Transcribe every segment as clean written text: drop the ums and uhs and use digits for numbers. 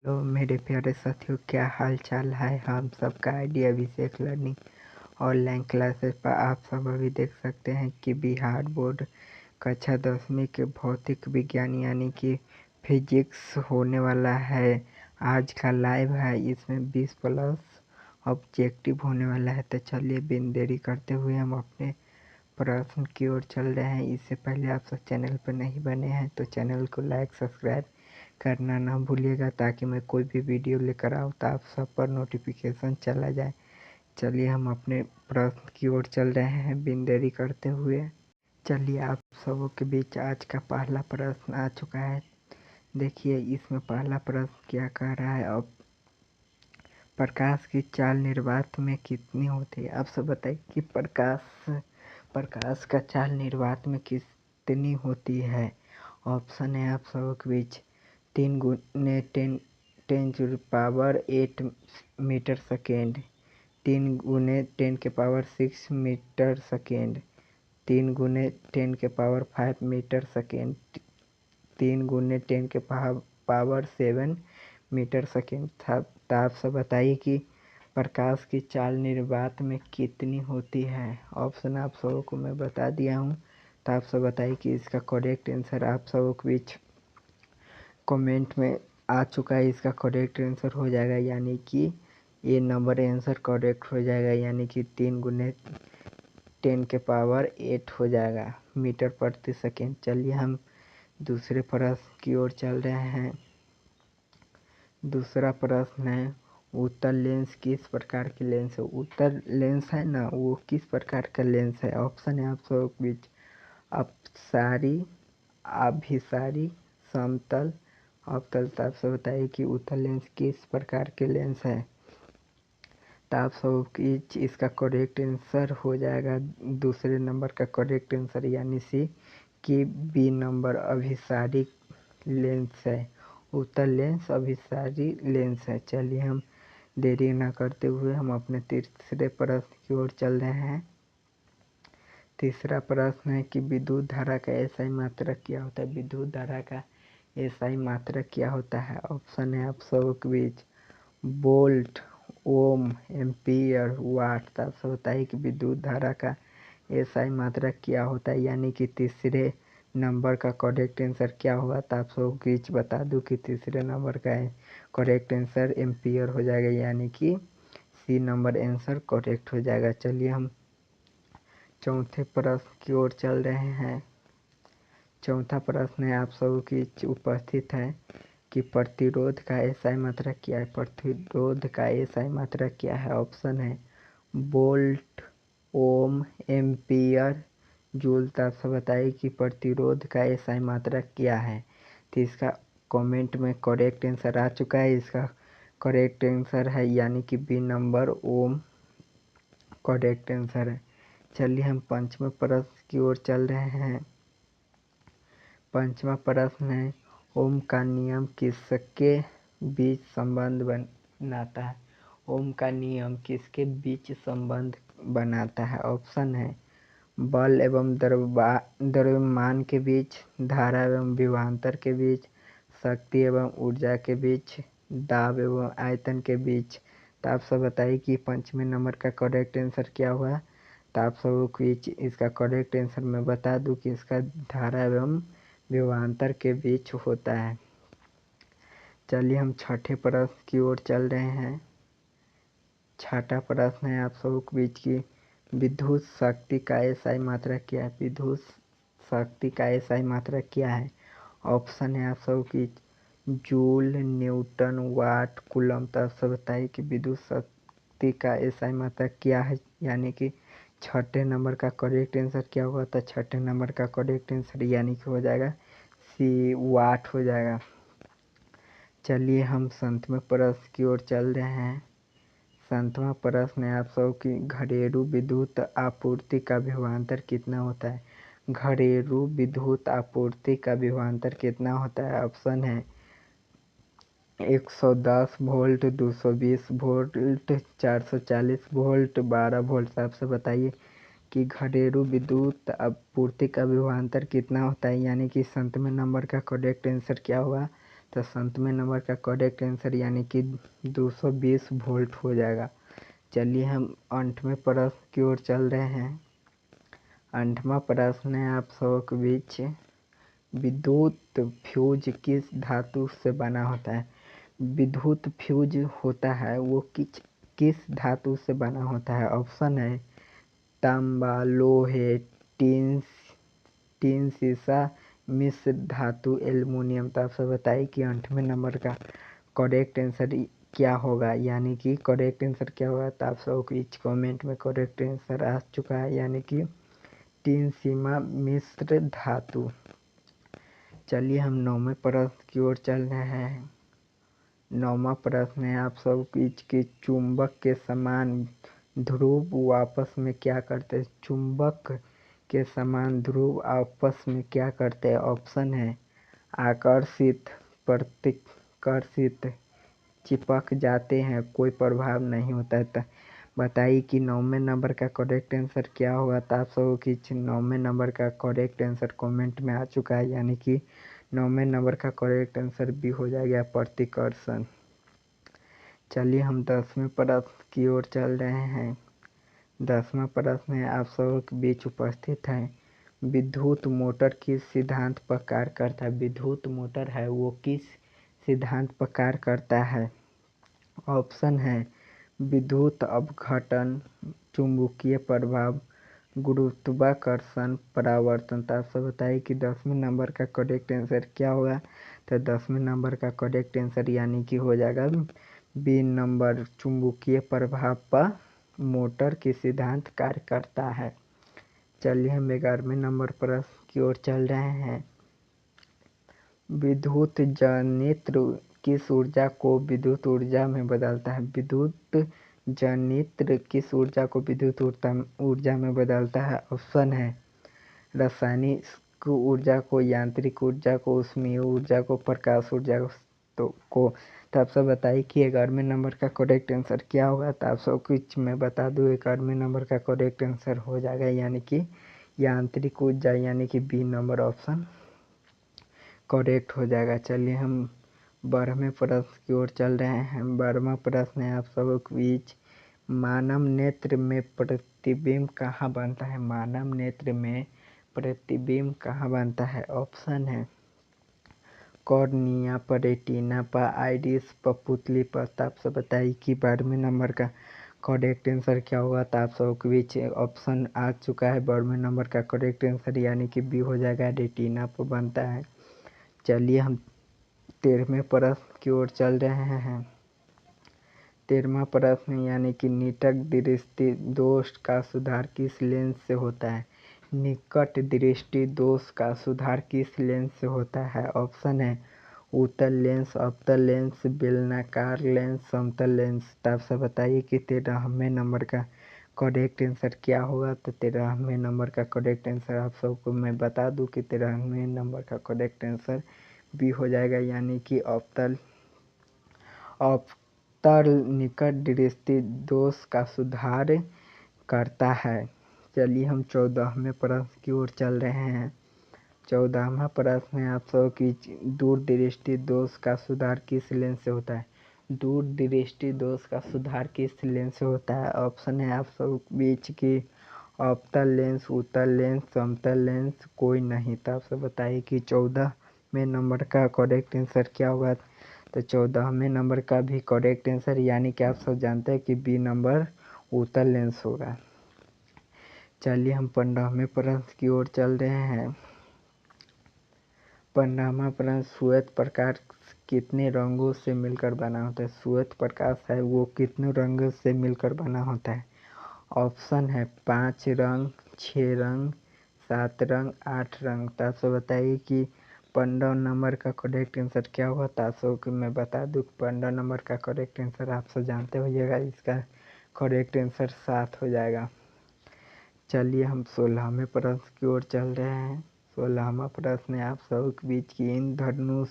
Hello मेरे प्यारे साथियों, क्या हाल चाल है। हम सबका आईडी अभिषेक लर्निंग ऑनलाइन क्लासेस पर आप सब अभी देख सकते हैं कि बिहार बोर्ड कक्षा 10वीं के भौतिक विज्ञान यानी कि फिजिक्स होने वाला है। आज का लाइव है, इसमें 20 प्लस ऑब्जेक्टिव होने वाला है। तो चलिए बिन देरी करते हुए हम अपने प्रश्न की ओर चल रहे हैं। इससे पहले आप सब चैनल पर नहीं बने हैं तो चैनल को लाइक सब्सक्राइब करना ना भूलिएगा, ताकि मैं कोई भी वीडियो लेकर आऊँ तो आप सब पर नोटिफिकेशन चला जाए। चलिए हम अपने प्रश्न की ओर चल रहे हैं बिन देरी करते हुए। चलिए आप सबों के बीच आज का पहला प्रश्न आ चुका है। देखिए इसमें पहला प्रश्न क्या कह रहा है। अब प्रकाश की चाल निर्वात में कितनी होती है। आप सब बताइए कि प्रकाश का चाल निर्वात में कितनी होती है। ऑप्शन है आप सबों के बीच 3 × 10⁸ metre second, 3 × 10⁶ metre second, 3 × 10⁵ metre second, 3 × 10⁻7 metre second था। तो आप सब बताइए कि प्रकाश की चाल निर्वात में कितनी होती है। ऑप्शन आप सबों को मैं बता दिया हूँ। तो आप सब बताइए कि इसका करेक्ट आंसर आप सबों के बीच कमेंट में आ चुका है। इसका करेक्ट आंसर हो जाएगा, यानी कि ये नंबर आंसर करेक्ट हो जाएगा, यानी कि 3 × 10⁸ हो जाएगा मीटर प्रति सेकेंड। चलिए हम दूसरे प्रश्न की ओर चल रहे हैं। दूसरा प्रश्न है, उत्तल लेंस किस प्रकार की लेंस है। उत्तल लेंस है ना, वो किस प्रकार का लेंस है। ऑप्शन है आप सबों के बीच अपसारी, अभिसारी, समतल, अवतल। तो आप सब बताइए कि उत्तल लेंस किस प्रकार के लेंस है। तो आप सब इसका करेक्ट आंसर हो जाएगा दूसरे नंबर का करेक्ट आंसर, यानी सी कि बी नंबर अभिसारी लेंस है। उत्तल लेंस अभिसारी लेंस है। चलिए हम देरी ना करते हुए हम अपने तीसरे प्रश्न की ओर चल रहे हैं। तीसरा प्रश्न है कि विद्युत धारा का एसआई मात्रक क्या होता है। विद्युत धारा का एसआई मात्रक क्या होता है। ऑप्शन है आप सबों के बीच वोल्ट, ओम, एम्पीयर, वाट। तो आप सब बताइए कि विद्युत धारा का एसआई मात्रक क्या होता है, यानी कि तीसरे नंबर का करेक्ट आंसर क्या होगा। तो आप सबों के बीच बता दूं कि तीसरे नंबर का करेक्ट आंसर एम्पीयर हो जाएगा, यानी कि सी नंबर आंसर करेक्ट हो जाएगा। चलिए हम चौथे प्रश्न की ओर चल रहे हैं। चौथा प्रश्न है आप सबों की उपस्थित है कि प्रतिरोध का एसआई मात्रक क्या है। प्रतिरोध का एसआई मात्रक क्या है। ऑप्शन है वोल्ट, ओम, एम्पीयर, जूल। तो आप सब बताइए कि प्रतिरोध का एसआई मात्रक क्या है। तो इसका कमेंट में करेक्ट आंसर आ चुका है। इसका करेक्ट आंसर है, यानी कि बी नंबर ओम करेक्ट आंसर है। चलिए हम पंचवें प्रश्न की ओर चल रहे हैं। पांचवा प्रश्न है, ओम का नियम किसके बीच संबंध बनाता है। ओम का नियम किसके बीच संबंध बनाता है। ऑप्शन है बल एवं द्रव्यमान के बीच, धारा एवं विभवांतर के बीच, शक्ति एवं ऊर्जा के बीच, दाब एवं आयतन के बीच। तो आप सब बताइए कि पंचवें नंबर का करेक्ट आंसर क्या हुआ। तो आप सबों को इसका करेक्ट आंसर मैं बता दूं कि इसका धारा एवं विभवांतर के बीच होता है। चलिए हम छठे प्रश्न की ओर चल रहे हैं। छठा प्रश्न है आप सबों के बीच की विद्युत शक्ति का एसआई मात्रक क्या है। विद्युत शक्ति का एसआई मात्रक क्या है। ऑप्शन है आप सबों की जूल, न्यूटन, वाट, कूलम। तो आप सब बताइए कि विद्युत शक्ति का एसआई मात्रक क्या है, यानी कि छठे नंबर का करेक्ट आंसर क्या होगा। तो छठे नंबर का करेक्ट आंसर यानी कि हो जाएगा सी वाट हो जाएगा। चलिए हम सातवें प्रश्न की ओर चल रहे हैं। सातवां प्रश्न है आप सब की घरेलू विद्युत आपूर्ति का विभवांतर कितना होता है। घरेलू विद्युत आपूर्ति का विभवांतर कितना होता है। ऑप्शन है 110 वोल्ट, 220 वोल्ट, 440 वोल्ट, 12 वोल्ट। आपसे बताइए कि घरेलू विद्युत आपूर्ति का विभवांतर कितना होता है, यानी कि 7वें नंबर का करेक्ट आंसर क्या होगा। तो 7वें नंबर का करेक्ट आंसर यानी कि 220 वोल्ट हो जाएगा। चलिए हम 8वें प्रश्न की ओर चल रहे हैं। 8वां प्रश्न है आप सबों के बीच, विद्युत फ्यूज किस धातु से बना होता है? विद्युत फ्यूज होता है वो किस धातु से बना होता है? ऑप्शन है तांबा, लोहे, टीन, सीसा, मिश्र धातु, एल्युमिनियम। तो आप सब बताइए कि 8वें नंबर का करेक्ट आंसर क्या होगा, यानी कि करेक्ट आंसर क्या होगा? तो आप सब इस कमेंट में करेक्ट आंसर आ चुका है, यानी कि टीन, सीमा, मिश्र धातु। चलिए हम 9वें प्रश्न की ओर चल रहे हैं। 9वां प्रश्न है आप सब कि चुंबक के समान ध्रुव आपस में क्या करते हैं? चुंबक के समान ध्रुव आपस में क्या करते हैं? ऑप्शन है आकर्षित, प्रतिकर्षित, चिपक जाते हैं, कोई प्रभाव नहीं होता है। बताइए कि 9वें नंबर का करेक्ट आंसर क्या होगा? तो आप सब कि 9वें नंबर का करेक्ट आंसर कमेंट में आ चुका है, यानी कि 9वें नंबर का करेक्ट आंसर भी हो जाएगा प्रतिकर्षण। चलिए हम 10वें प्रश्न की ओर चल रहे हैं। 10वां प्रश्न है आप सबों के बीच उपस्थित है, विद्युत मोटर किस सिद्धांत पर कार्य करता है? विद्युत मोटर है वो किस सिद्धांत पर कार्य करता है? ऑप्शन है विद्युत अपघटन, चुंबकीय प्रभाव, गुरुत्वाकर्षण, परावर्तन। तो आप सब बताइए कि 10वें नंबर का करेक्ट आंसर क्या होगा? तो 10वें नंबर का करेक्ट आंसर यानी कि हो जाएगा बी नंबर, चुंबकीय प्रभाव पर मोटर की सिद्धांत कार्य करता है। चलिए हम 11वें नंबर प्रश्न की ओर चल रहे हैं। विद्युत जनित्र किस ऊर्जा को विद्युत ऊर्जा में बदलता है? विद्युत जनित्र किस ऊर्जा को विद्युत ऊर्जा में बदलता है? ऑप्शन है रासायनिक ऊर्जा को, यांत्रिक ऊर्जा को, ऊष्मीय ऊर्जा को, प्रकाश ऊर्जा को। तो आप सब बताइए कि 11वें नंबर का करेक्ट आंसर क्या होगा? तो आप सब कुछ मैं बता दूँ, 11वें नंबर का करेक्ट आंसर हो जाएगा यानी कि यांत्रिक ऊर्जा, यानी कि बी नंबर ऑप्शन करेक्ट हो जाएगा। चलिए हम 12वें प्रश्न की ओर चल रहे हैं। 12वां प्रश्न है आप सबों के बीच, मानव नेत्र में प्रतिबिंब कहाँ बनता है? मानव नेत्र में प्रतिबिंब कहाँ बनता है? ऑप्शन है कॉर्निया पर, रेटिना पर, आइरिस पर, पुतली पर। तो आप सब बताइए कि 12वें नंबर का करेक्ट आंसर क्या होगा? तो आप सब के बीच ऑप्शन आ चुका है 12वें नंबर का करेक्ट आंसर, यानी कि बी हो जाएगा, रेटिना पर बनता है। चलिए हम 13वें प्रश्न की ओर चल रहे हैं। 13वां प्रश्न यानी कि निकट दृष्टि दोष का सुधार किस लेंस से होता है? निकट दृष्टि दोष का सुधार किस लेंस से होता है? ऑप्शन है उत्तल लेंस, अवतल लेंस, बेलनाकार लेंस, समतल लेंस। तो आप सब बताइए कि 13वें नंबर का करेक्ट आंसर क्या होगा? तो 13वें नंबर का करेक्ट आंसर आप सबको मैं बता दूं कि 13वें नंबर का करेक्ट आंसर भी हो जाएगा, यानी कि अवतल निकट दृष्टि दोष का सुधार करता है। चलिए हम 14वें प्रश्न की ओर चल रहे हैं। 14वां प्रश्न है आप सब की, दूरदृष्टि दोष का सुधार किस लेंस से होता है? दूरदृष्टि दोष का सुधार किस लेंस से होता है? ऑप्शन है आप सब बीच की अवतल लेंस, उत्तल लेंस, समतल लेंस, कोई नहीं। तो आप सब बताइए कि 14वें नंबर का करेक्ट आंसर क्या होगा? तो 14वें नंबर का भी करेक्ट आंसर, यानी कि आप सब जानते हैं कि बी नंबर उत्तल लेंस होगा। चलिए हम 15वें प्रश्न की ओर चल रहे हैं। 15वां प्रश्न, श्वेत प्रकाश कितने रंगों से मिलकर बना होता है? श्वेत प्रकाश है वो कितने रंगों से मिलकर बना होता है? ऑप्शन है 5 रंग, 6 रंग, 7 रंग, 8 रंग। तो आप सब बताइए कि 15 नंबर का करेक्ट आंसर क्या होगा? तो आप सबको मैं बता दूँ 15 नंबर का करेक्ट आंसर आप सब जानते होइएगा, इसका करेक्ट आंसर 7 हो जाएगा। चलिए हम 16वें प्रश्न की ओर चल रहे हैं। 16वां प्रश्न है आप सब के बीच की, इंद्रधनुष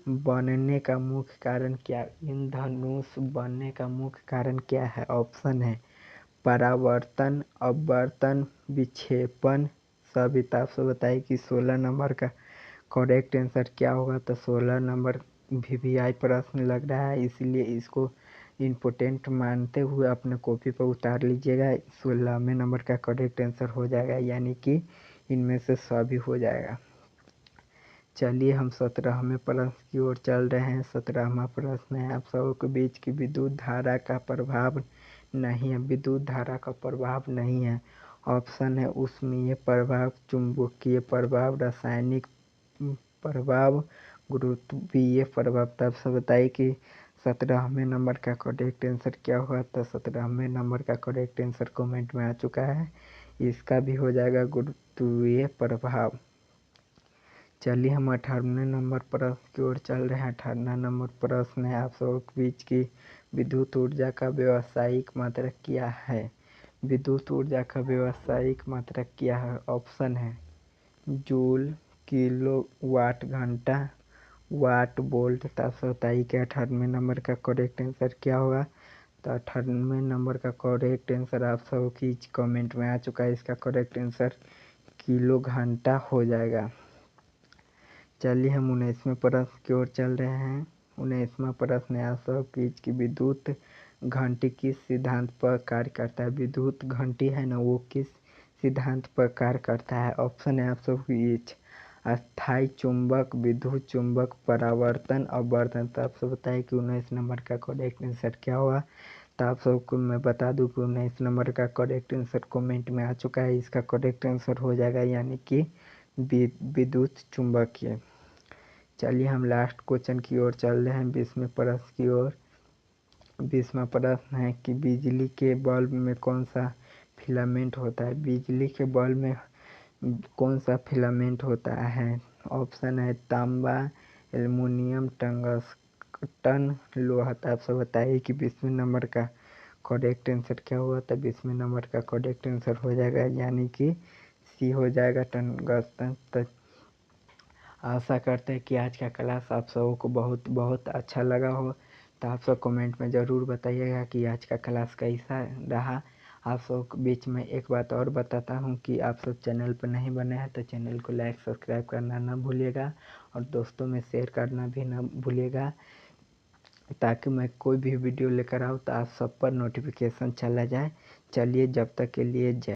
बनने का मुख्य कारण क्या? इंद्रधनुष बनने का मुख्य कारण क्या है? ऑप्शन है परावर्तन, अपवर्तन, विक्षेपण, सभी। तो आप सब बताइए कि 16 नंबर का करेक्ट आंसर क्या होगा? तो 16 नंबर वीवीआई प्रश्न लग रहा है, इसलिए इसको इम्पोर्टेंट मानते हुए अपने कॉपी पर उतार लीजिएगा। 16वें नंबर का करेक्ट आंसर हो जाएगा, यानी कि इनमें से सभी हो जाएगा। चलिए हम 17वें प्रश्न की ओर चल रहे हैं। 17वां प्रश्न है, आप सबों के बीच की विद्युत धारा का प्रभाव नहीं है। विद्युत धारा का प्रभाव नहीं है। ऑप्शन है ऊष्मीय प्रभाव, चुंबकीय प्रभाव, रासायनिक प्रभाव, गुरुत्वीय प्रभाव। तब से बताइए कि 17वें नंबर का करेक्ट आंसर क्या हुआ। तो 17वें नंबर का करेक्ट आंसर कमेंट में आ चुका है, इसका भी हो जाएगा गुरुत्वीय प्रभाव। चलिए हम 18वें नंबर प्रश्न की ओर चल रहे हैं। 18वां नंबर प्रश्न है, आप सबों के बीच की विद्युत ऊर्जा का व्यावसायिक मात्रक क्या है। विद्युत ऊर्जा का व्यावसायिक मात्रक क्या है। ऑप्शन है जूल, किलो, वाट, घंटा, वाट, वोल्ट। तब से बताइए कि 18वें नंबर का करेक्ट आंसर क्या होगा। तो 18वें नंबर का करेक्ट आंसर आप सब की कमेंट में आ चुका है, इसका करेक्ट आंसर किलो घंटा हो जाएगा। चलिए हम 19वें प्रश्न की ओर चल रहे हैं। 19वां प्रश्न है, आप सब बीच की विद्युत घंटी किस सिद्धांत पर कार्य करता है। विद्युत घंटी है ना, वो किस सिद्धांत पर कार्य करता है। ऑप्शन है आप सब बीच अस्थायी चुंबक, विद्युत चुंबक, परावर्तन, अपवर्तन। तो आप सब बताइए कि 19 नंबर का करेक्ट आंसर क्या होगा। तो आप सबको मैं बता दूं कि 19 नंबर का करेक्ट आंसर कमेंट में आ चुका है, इसका करेक्ट आंसर हो जाएगा, यानी कि विद्युत चुंबकीय। चलिए हम लास्ट क्वेश्चन की ओर चल रहे हैं, 20वें प्रश्न की ओर। 20वां प्रश्न है कि बिजली के बल्ब में कौन सा फिलामेंट होता है। बिजली के बल्ब में कौन सा फिलामेंट होता है। ऑप्शन है तांबा, एल्युमिनियम, टंगस्टन, लोहा। आप सब बताइए कि 20वें नंबर का करेक्ट आंसर क्या हुआ। तो 20वें नंबर का करेक्ट आंसर हो जाएगा, यानी कि सी हो जाएगा, टंगस्टन। तो आशा करते हैं कि आज का क्लास आप सबों को बहुत बहुत अच्छा लगा हो। तो आप सब कमेंट में ज़रूर बताइएगा कि आज का क्लास कैसा रहा। आप सब के बीच में एक बात और बताता हूँ कि आप सब चैनल पर नहीं बने हैं तो चैनल को लाइक सब्सक्राइब करना ना भूलिएगा, और दोस्तों में शेयर करना भी ना भूलिएगा, ताकि मैं कोई भी वीडियो लेकर आऊँ तो आप सब पर नोटिफिकेशन चला जाए। चलिए जब तक के लिए जय।